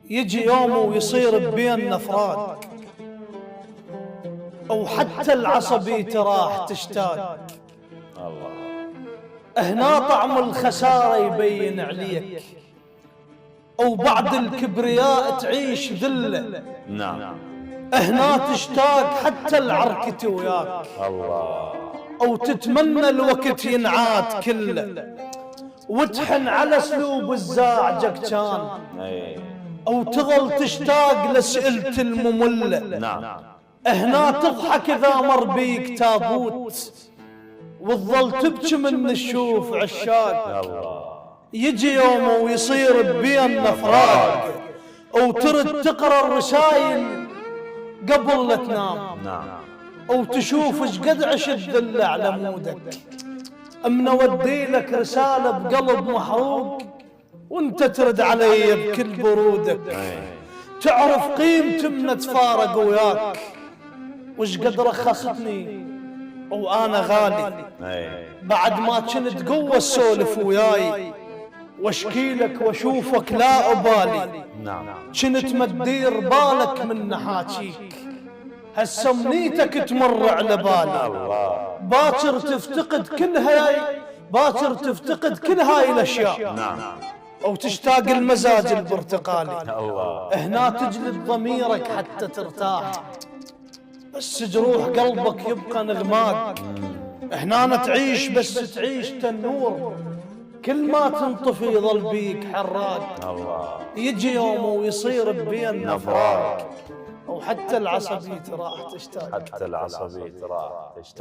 يجي يوم ويصير بيننا فراق، أو حتى العصبية راح تشتاق. الله. هنا طعم الخسارة يبين عليك، أو بعد الكبرياء تعيش ذلة. نعم. هنا تشتاق حتى العركة وياك، الله. أو تتمنى الوقت ينعاد كله، وتحن على اسلوب الزاعجك كان، أو تظل تشتاق لسئلة المملة. نعم. هنا تضحك إذا مر بيك تابوت، وتظل تبكي من الشوف عشاق. الله. يجي يوم ويصير بيننا فراق، أو ترد تقرأ الرسايل قبل لا تنام. نعم. أو تشوف ايش قد عشت ذلة على مودك، أمن أودي لك رسالة بقلب محروق، وانت ترد علي بكل برودك. تعرف قيمتي من اتفارق وياك، وش قد رخصتني وأنا غالي، بعد ما كنت قوة السولف وياي، واشكي لك واشوفك لا أبالي. نعم. كنت مدير بالك من نحاكيك، هسه امنيتك تمر على بالي. الله. باكر تفتقد كل هاي، باكر تفتقد كل هاي الاشياء. نعم. او تشتاق المزاج البرتقالي. الله. هنا تجلد ضميرك حتى ترتاح، بس جروح قلبك يبقى نغمات. هنا تعيش بس تعيش تنور، كل ما تنطفي يظل بيك حراق. الله. يجي يوم ويصير بيننا فراق، أو حتى العصبية راح تشتاق. حتى العصبية راح تشتاق.